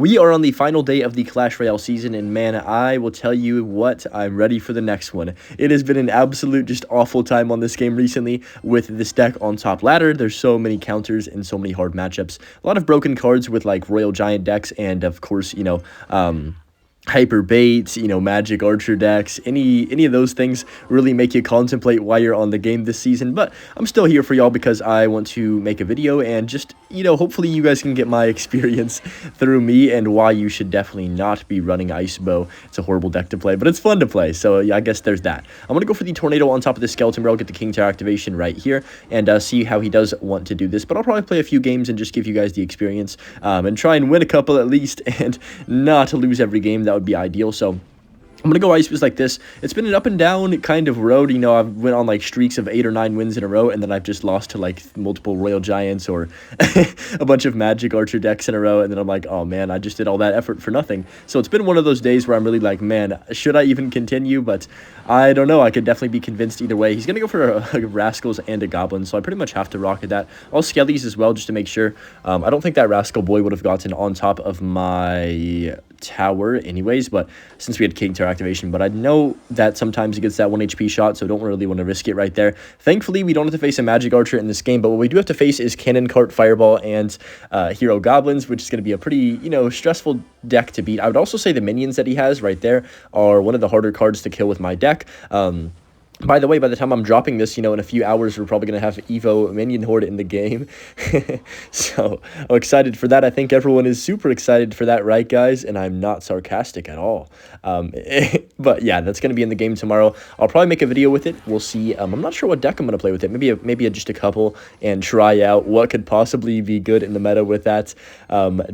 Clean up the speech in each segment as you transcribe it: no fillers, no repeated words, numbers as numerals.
We are on the final day of the Clash Royale season, and man, I will tell you what, I'm ready for the next one. It has been an absolute just awful time on this game recently with this deck on top ladder. There's so many counters and so many hard matchups. A lot of broken cards with like Royal Giant decks and of course, hyper baits, magic archer decks, any of those things really make you contemplate why you're on the game this season. But I'm still here for y'all because I want to make a video and just, hopefully you guys can get my experience through me and why you should definitely not be running Xbow. It's a horrible deck to play, but it's fun to play. So yeah, I guess there's that. I'm going to go for the tornado on top of the skeleton barrel, get the king tower activation right here and see how he does want to do this. But I'll probably play a few games and just give you guys the experience and try and win a couple at least and not lose every game. That would be ideal. So I'm going to go Xbows like this. It's been an up and down kind of road. I've went on like streaks of 8 or 9 wins in a row, and then I've just lost to like multiple Royal Giants or a bunch of Magic Archer decks in a row, and then I'm like, oh man, I just did all that effort for nothing. So it's been one of those days where I'm really like, man, should I even continue? But I don't know. I could definitely be convinced either way. He's going to go for a Rascals and a Goblin, so I pretty much have to rocket that. I'll Skellies as well just to make sure. I don't think that Rascal Boy would have gotten on top of my tower anyways, but since we had King Tower activation, but I know that sometimes he gets that 1 HP shot, so don't really want to risk it right there. Thankfully, we don't have to face a Magic Archer in this game, but what we do have to face is Cannon Cart, Fireball, and Hero Goblins, which is going to be a pretty, stressful deck to beat. I would also say the minions that he has right there are one of the harder cards to kill with my deck. By the way, by the time I'm dropping this, in a few hours, we're probably going to have Evo Minion Horde in the game. So I'm excited for that. I think everyone is super excited for that, right, guys? And I'm not sarcastic at all. But yeah, that's going to be in the game tomorrow. I'll probably make a video with it. We'll see. I'm not sure what deck I'm going to play with it. Maybe just a couple and try out what could possibly be good in the meta with that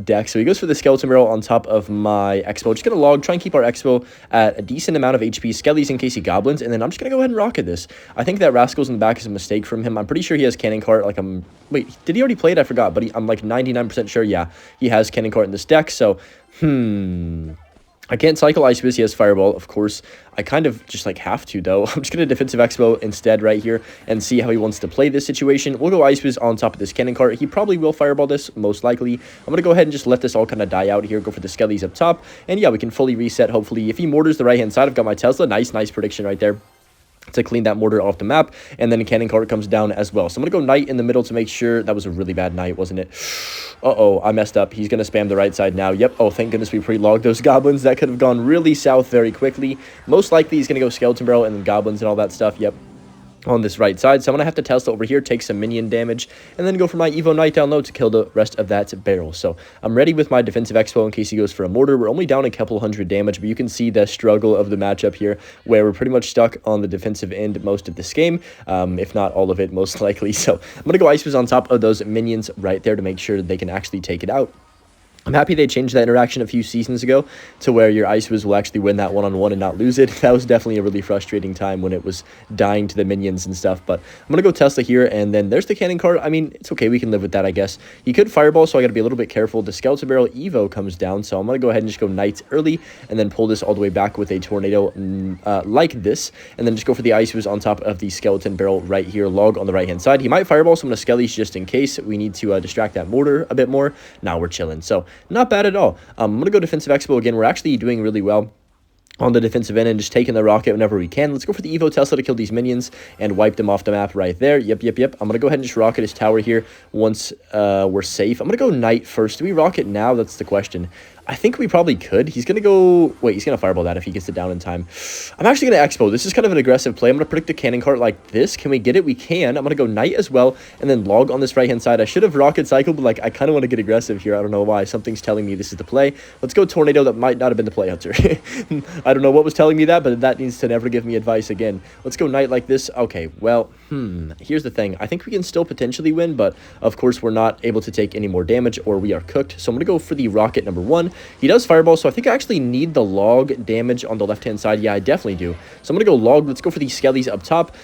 deck. So he goes for the Skeleton Barrel on top of my Xbow. Just going to log, try and keep our Xbow at a decent amount of HP. Skellies in case he Goblins. And then I'm just going to go ahead and rocket this. I think that Rascals in the back is a mistake from him. I'm pretty sure he has Cannon Cart. Wait, did he already play it? I forgot, but I'm like 99% sure. Yeah, he has Cannon Cart in this deck. So, I can't cycle Ice Fist. He has Fireball, of course. I kind of just have to, though. I'm just going to Defensive Expo instead right here and see how he wants to play this situation. We'll go Ice Fist on top of this Cannon Cart. He probably will Fireball this, most likely. I'm going to go ahead and just let this all kind of die out here. Go for the Skellies up top. And yeah, we can fully reset, hopefully. If he mortars the right-hand side, I've got my Tesla. Nice prediction right there to clean that mortar off the map, and then Cannon Cart comes down as well. So I'm going to go Knight in the middle to make sure. That was a really bad Knight, wasn't it? Uh-oh, I messed up. He's going to spam the right side now. Yep. Oh, thank goodness we pre-logged those Goblins. That could have gone really south very quickly. Most likely he's going to go Skeleton Barrel and then Goblins and all that stuff. Yep. On this right side, so I'm going to have to Tesla over here, take some minion damage, and then go for my Evo Knight down low to kill the rest of that barrel. So I'm ready with my Defensive Expo in case he goes for a mortar. We're only down a couple hundred damage, but you can see the struggle of the matchup here, where we're pretty much stuck on the defensive end most of this game, if not all of it, most likely. So I'm going to go Ice Fist on top of those minions right there to make sure that they can actually take it out. I'm happy they changed that interaction a few seasons ago to where your Ice Wiz will actually win that one-on-one and not lose it. That was definitely a really frustrating time when it was dying to the minions and stuff. But I'm going to go Tesla here, and then there's the Cannon Cart. I mean, it's okay. We can live with that, I guess. He could Fireball, so I got to be a little bit careful. The Skeleton Barrel Evo comes down, so I'm going to go ahead and just go Knights early and then pull this all the way back with a Tornado like this, and then just go for the Ice Wiz on top of the Skeleton Barrel right here. Log on the right-hand side. He might Fireball, so I'm going to Skellies just in case we need to distract that mortar a bit more. Now we're chilling. So not bad at all. I'm going to go Defensive Expo again. We're actually doing really well on the defensive end and just taking the rocket whenever we can. Let's go for the Evo Tesla to kill these minions and wipe them off the map right there. Yep. I'm going to go ahead and just rocket his tower here once we're safe. I'm going to go Knight first. Do we rocket now? That's the question. I think we probably could. He's going to go... Wait, he's going to Fireball that if he gets it down in time. I'm actually going to Expo. This is kind of an aggressive play. I'm going to predict a Cannon Cart like this. Can we get it? We can. I'm going to go Knight as well and then log on this right-hand side. I should have Rocket Cycle, but I kind of want to get aggressive here. I don't know why. Something's telling me this is the play. Let's go Tornado. That might not have been the play, Hunter. I don't know what was telling me that, but that needs to never give me advice again. Let's go Knight like this. Okay, well, here's the thing. I think we can still potentially win, but of course we're not able to take any more damage or we are cooked. So I'm going to go for the Rocket number 1. He does Fireball, so I think I actually need the log damage on the left-hand side. Yeah, I definitely do. So I'm going to go log. Let's go for the Skellies up top.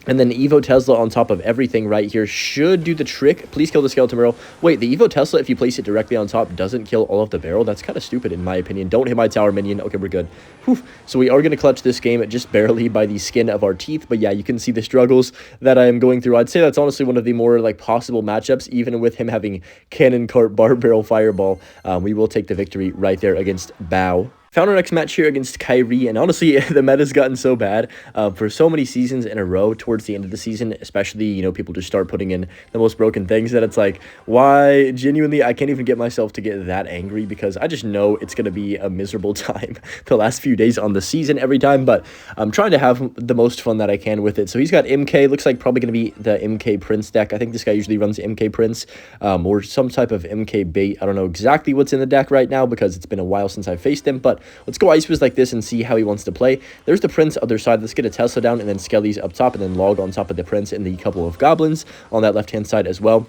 And then Evo Tesla on top of everything right here should do the trick. Please kill the Skeleton Barrel. Wait, the Evo Tesla, if you place it directly on top, doesn't kill all of the barrel. That's kind of stupid in my opinion. Don't hit my tower minion. Okay, we're good. Whew. So we are going to clutch this game just barely by the skin of our teeth. But yeah, you can see the struggles that I am going through. I'd say that's honestly one of the more like possible matchups, even with him having Cannon, Cart, Bar Barrel, Fireball. We will take the victory right there against Bow. Found our next match here against Kyrie, and honestly, the meta's gotten so bad for so many seasons in a row towards the end of the season, especially, you know, people just start putting in the most broken things that it's like, why, genuinely, I can't even get myself to get that angry because I just know it's going to be a miserable time the last few days on the season every time, but I'm trying to have the most fun that I can with it. So he's got MK, looks like probably going to be the MK Prince deck. I think this guy usually runs MK Prince or some type of MK bait. I don't know exactly what's in the deck right now because it's been a while since I faced him, but let's go Ice Wiz like this and see how he wants to play. There's the Prince other side. Let's get a Tesla down and then Skelly's up top and then Log on top of the Prince and the couple of Goblins on that left-hand side as well.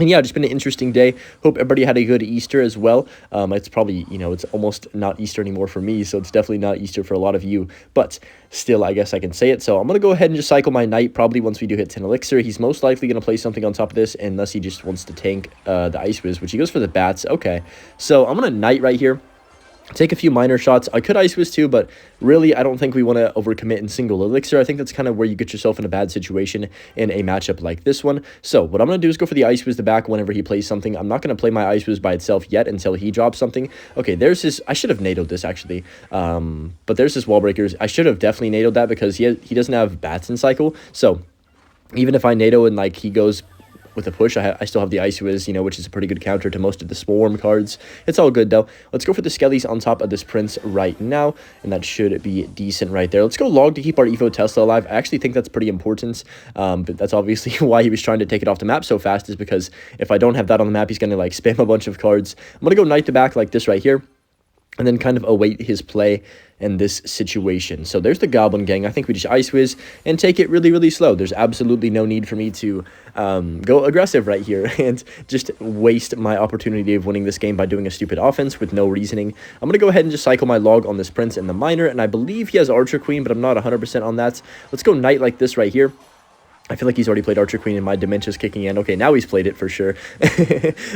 And yeah, just been an interesting day. Hope everybody had a good Easter as well. It's probably, you know, it's almost not Easter anymore for me, so it's definitely not Easter for a lot of you. But still, I guess I can say it. So I'm going to go ahead and just cycle my Knight probably once we do hit 10 Elixir. He's most likely going to play something on top of this unless he just wants to tank the Ice Wiz, which he goes for the Bats. Okay, so I'm going to Knight right here. Take a few minor shots. I could Ice Wiz too, but really, I don't think we want to overcommit in single Elixir. I think that's kind of where you get yourself in a bad situation in a matchup like this one. So what I'm going to do is go for the Ice Wiz the back whenever he plays something. I'm not going to play my Ice Wiz by itself yet until he drops something. Okay, there's his... I should have NATO'd this, actually. But there's his Wall Breakers. I should have definitely NATO'd that because he doesn't have Bats in cycle. So even if I NATO and, like, he goes... with a push, I still have the Ice Wiz, you know, which is a pretty good counter to most of the Swarm cards. It's all good, though. Let's go for the Skellies on top of this Prince right now, and that should be decent right there. Let's go Log to keep our Evo Tesla alive. I actually think that's pretty important, but that's obviously why he was trying to take it off the map so fast, is because if I don't have that on the map, he's going to, like, spam a bunch of cards. I'm going to go Knight to back like this right here, and then kind of await his play in this situation. So there's the Goblin Gang. I think we just Ice Wiz and take it really, really slow. There's absolutely no need for me to go aggressive right here and just waste my opportunity of winning this game by doing a stupid offense with no reasoning. I'm going to go ahead and just cycle my Log on this Prince and the Miner, and I believe he has Archer Queen, but I'm not 100% on that. Let's go Knight like this right here. I feel like he's already played Archer Queen and my Dementia's kicking in. Okay, now he's played it for sure.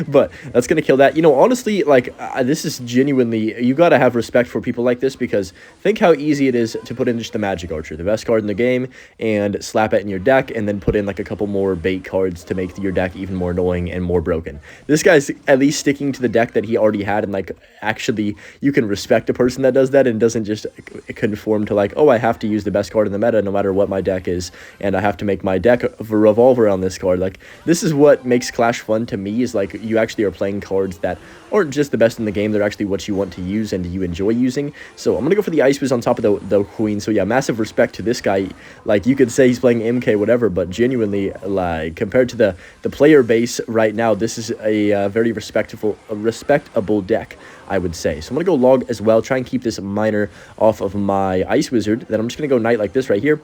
But that's going to kill that. You know, honestly, like, this is genuinely... You got to have respect for people like this because think how easy it is to put in just the Magic Archer, the best card in the game, and slap it in your deck, and then put in, like, a couple more bait cards to make your deck even more annoying and more broken. This guy's at least sticking to the deck that he already had, and, like, actually, you can respect a person that does that and doesn't just conform to, like, oh, I have to use the best card in the meta no matter what my deck is, and I have to make my deck revolve around this card. Like, this is what makes Clash fun to me, is like you actually are playing cards that aren't just the best in the game, they're actually what you want to use and you enjoy using. So I'm gonna go for the Ice Wiz on top of the Queen. So yeah, massive respect to this guy. Like, you could say he's playing MK whatever, but genuinely, like, compared to the player base right now, this is a very respectable deck, I would say. So I'm gonna go Log as well, try and keep this Miner off of my Ice Wizard. Then I'm just gonna go Knight like this right here.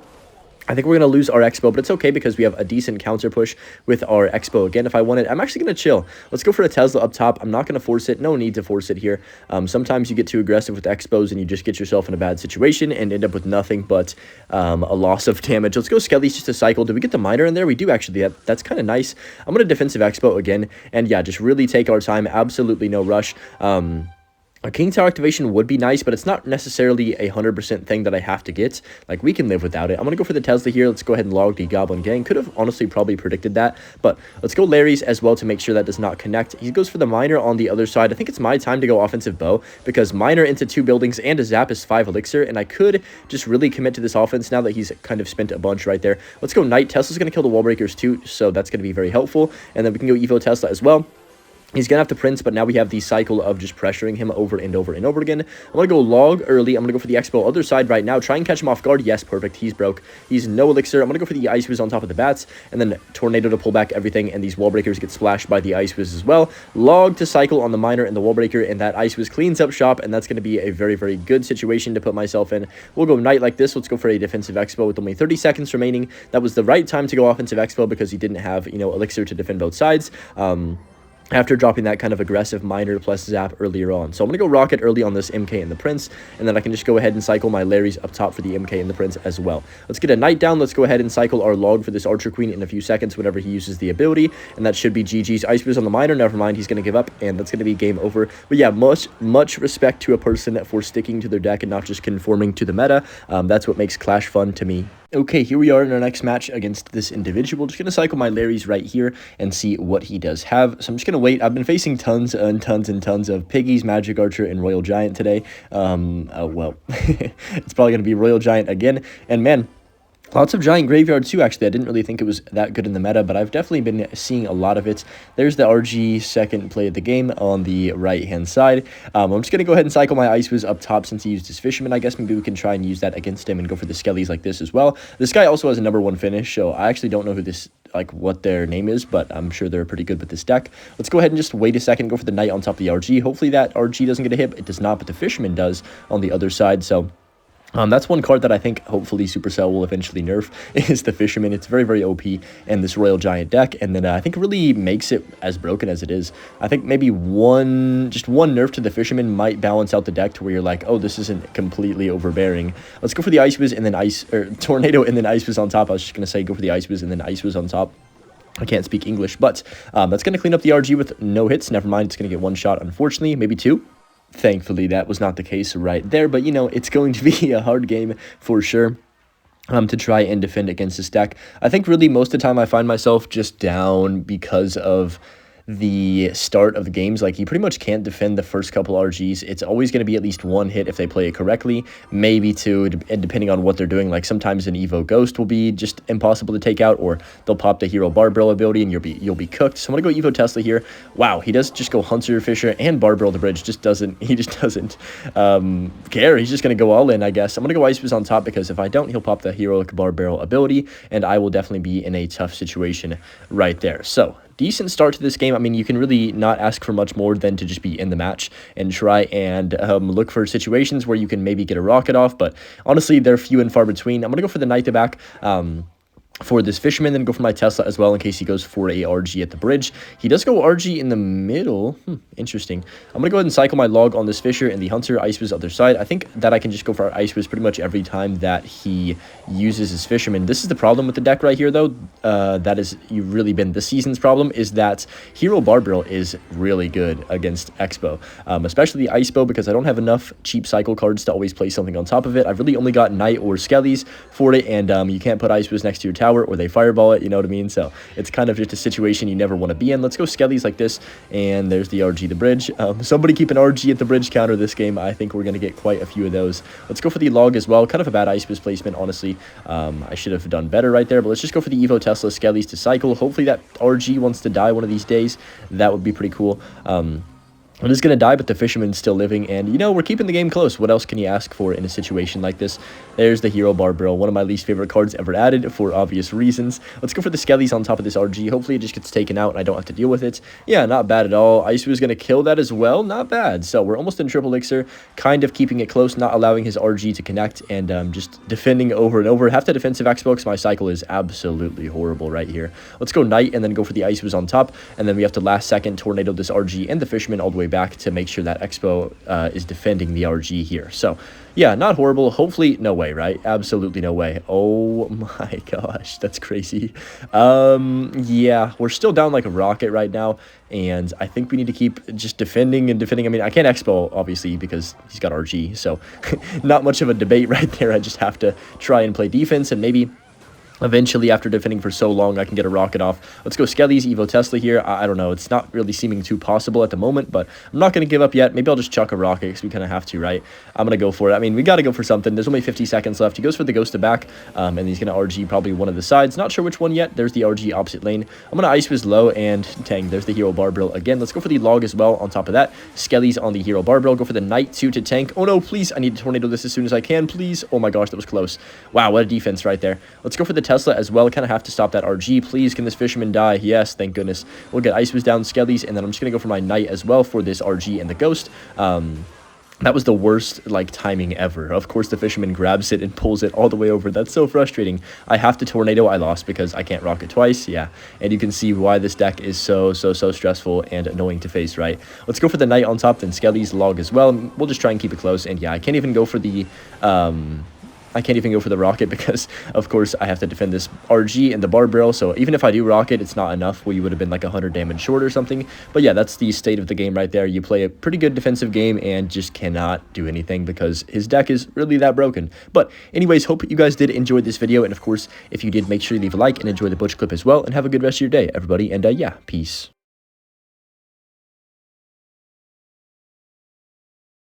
I think we're going to lose our Xbow, but it's okay because we have a decent counter push with our Xbow. Again, if I want it, I'm actually going to chill. Let's go for a Tesla up top. I'm not going to force it. No need to force it here. Sometimes you get too aggressive with Xbows and you just get yourself in a bad situation and end up with nothing but a loss of damage. Let's go Skellies just to cycle. Did we get the Miner in there? We do actually. That's kind of nice. I'm going to defensive Xbow again. And yeah, just really take our time. Absolutely no rush. A King Tower activation would be nice, but it's not necessarily a 100% thing that I have to get. Like, we can live without it. I'm going to go for the Tesla here. Let's go ahead and Log the Goblin Gang. Could have honestly probably predicted that, but let's go Larry's as well to make sure that does not connect. He goes for the Miner on the other side. I think it's my time to go offensive bow because Miner into 2 buildings and a Zap is 5 Elixir, and I could just really commit to this offense now that he's kind of spent a bunch right there. Let's go Knight. Tesla's going to kill the Wall Breakers too, so that's going to be very helpful, and then we can go Evo Tesla as well. He's going to have to Prince, but now we have the cycle of just pressuring him over and over and over again. I'm going to go Log early. I'm going to go for the Xbow other side right now. Try and catch him off guard. Yes, perfect. He's broke. He's no Elixir. I'm going to go for the Ice Wiz on top of the Bats, and then Tornado to pull back everything, and these Wall Breakers get splashed by the Ice Wiz as well. Log to cycle on the Miner and the Wall Breaker, and that Ice Wiz cleans up shop, and that's going to be a very, very good situation to put myself in. We'll go Knight like this. Let's go for a defensive Xbow with only 30 seconds remaining. That was the right time to go offensive Xbow because he didn't have, you know, Elixir to defend both sides. after dropping that kind of aggressive miner plus zap earlier on. So I'm going to go rocket early on this MK and the Prince, and then I can just go ahead and cycle my Larrys up top for the MK and the Prince as well. Let's get a Knight down. Let's go ahead and cycle our log for this Archer Queen in a few seconds whenever he uses the ability, and that should be GG's. Ice Boost on the miner, never mind, he's going to give up, and that's going to be game over. But yeah, much respect to a person for sticking to their deck and not just conforming to the meta. That's what makes Clash fun to me. Okay, here we are in our next match against this individual. Just going to cycle my Larrys right here and see what he does have. So I'm just going to wait. I've been facing tons and tons of Piggies, Magic Archer, and Royal Giant today. Well, it's probably going to be Royal Giant again. And man, lots of Giant Graveyard too, actually. I didn't really think it was that good in the meta, but I've definitely been seeing a lot of it. There's the RG second play of the game on the right-hand side. I'm just going to go ahead and cycle my Ice Wiz up top since he used his Fisherman. I guess maybe we can try and use that against him and go for the Skellies like this as well. This guy also has a #1 finish, so I actually don't know who this, like, what their name is, but I'm sure they're pretty good with this deck. Let's go ahead and just wait a second, go for the Knight on top of the RG. Hopefully that RG doesn't get a hit. It does not, but the Fisherman does on the other side, so that's one card that I think hopefully Supercell will eventually nerf, is the Fisherman. It's very OP in this Royal Giant deck, and then I think it really makes it as broken as it is. I think maybe just one nerf to the Fisherman might balance out the deck to where you're like, oh, this isn't completely overbearing. Let's go for the Ice Wiz and then Tornado and then Ice Wiz on top. I was just going to say go for the Ice Wiz and then Ice Wiz on top. I can't speak English, but that's going to clean up the RG with no hits. Never mind, it's going to get one shot, unfortunately, maybe two. Thankfully, that was not the case right there, but, you know, it's going to be a hard game for sure to try and defend against this deck. I think really most of the time I find myself just down because of the start of the games. Like, you pretty much can't defend the first couple RGs. It's always going to be at least one hit if they play it correctly, maybe two, and depending on what they're doing. Like, sometimes an Evo Ghost will be just impossible to take out, or they'll pop the Hero Barbell ability and you'll be cooked. So I'm gonna go Evo Tesla here. Wow, he does just go Hunter Fisher and Barbell the bridge. He just doesn't care. He's just gonna go all in, I guess. I'm gonna go Ice Wiz on top because if I don't, he'll pop the Heroic Barbell ability, and I will definitely be in a tough situation right there. So decent start to this game. I mean, you can really not ask for much more than to just be in the match and try and look for situations where you can maybe get a rocket off, but honestly, they're few and far between. I'm going to go for the Knight to back for this Fisherman, then go for my Tesla as well in case he goes for a RG at the bridge. He does go RG in the middle. Interesting. I'm going to go ahead and cycle my log on this Fisher and the Hunter. Ice Wiz other side. I think that I can just go for Ice Wiz pretty much every time that he uses his Fisherman. This is the problem with the deck right here, though. That is really been this season's problem, is that Hero Barbell is really good against Xbow, especially the Icebow, because I don't have enough cheap cycle cards to always play something on top of it. I've really only got Knight or Skellies for it, and you can't put Ice Wiz next to your tower or they fireball it, you know what I mean? So it's kind of just a situation you never want to be in. Let's go Skellies like this, and there's the RG the bridge. Somebody keep an RG at the bridge counter this game. I think we're going to get quite a few of those. Let's go for the log as well. Kind of a bad Ice Wiz placement, honestly. I should have done better right there, but let's just go for the Evo Tesla Skellies to cycle. Hopefully that RG wants to die one of these days. That would be pretty cool. It is going to die, but the Fisherman's still living, and, you know, we're keeping the game close. What else can you ask for in a situation like this? There's the Hero Barbell, one of my least favorite cards ever added for obvious reasons. Let's go for the Skellies on top of this RG. Hopefully it just gets taken out and I don't have to deal with it. Yeah, not bad at all. Ice Wiz is going to kill that as well. Not bad. So we're almost in triple elixir, kind of keeping it close, not allowing his RG to connect, and just defending over and over. Have to defensive Xbow because my cycle is absolutely horrible right here. Let's go Knight and then go for the Ice Wiz on top, and then we have to last second tornado this RG and the Fisherman all the way back to make sure that Xbow is defending the RG here. So yeah, not horrible. Hopefully, no way, right? Absolutely no way. Oh my gosh, that's crazy. Yeah, we're still down like a rocket right now, and I think we need to keep just defending and defending. I mean, I can't Xbow, obviously, because he's got RG, so not much of a debate right there. I just have to try and play defense, and maybe eventually, after defending for so long, I can get a rocket off. Let's go Skellies, Evo Tesla here. I don't know. It's not really seeming too possible at the moment, but I'm not going to give up yet. Maybe I'll just chuck a rocket because we kind of have to, right? I'm going to go for it. I mean, we got to go for something. There's only 50 seconds left. He goes for the Ghost to back, and he's going to RG probably one of the sides. Not sure which one yet. There's the RG opposite lane. I'm going to Ice Wiz low, and dang, there's the Hero Barbell again. Let's go for the log as well on top of that. Skellies on the Hero Barbell. Go for the Knight 2 to tank. Oh no, please. I need to tornado this as soon as I can, please. Oh my gosh, that was close. Wow, what a defense right there. Let's go for the Tesla as well. Kind of have to stop that RG. Please, can this Fisherman die? Yes, thank goodness. We'll get Ice Wiz down, Skellies, and then I'm just going to go for my Knight as well for this RG and the Ghost. That was the worst, like, timing ever. Of course, the fisherman grabs it and pulls it all the way over. That's so frustrating. I have to tornado. I lost because I can't rock it twice. Yeah, and you can see why this deck is so stressful and annoying to face, right? Let's go for the knight on top, then Skelly's log as well. We'll just try and keep it close. And yeah, I can't even go for the rocket because, of course, I have to defend this RG and the bar barrel. So even if I do rocket, it's not enough. We would have been like 100 damage short or something. But yeah, that's the state of the game right there. You play a pretty good defensive game and just cannot do anything because his deck is really that broken. But anyways, hope you guys did enjoy this video. And of course, if you did, make sure you leave a like and enjoy the butch clip as well. And have a good rest of your day, everybody. And yeah, peace.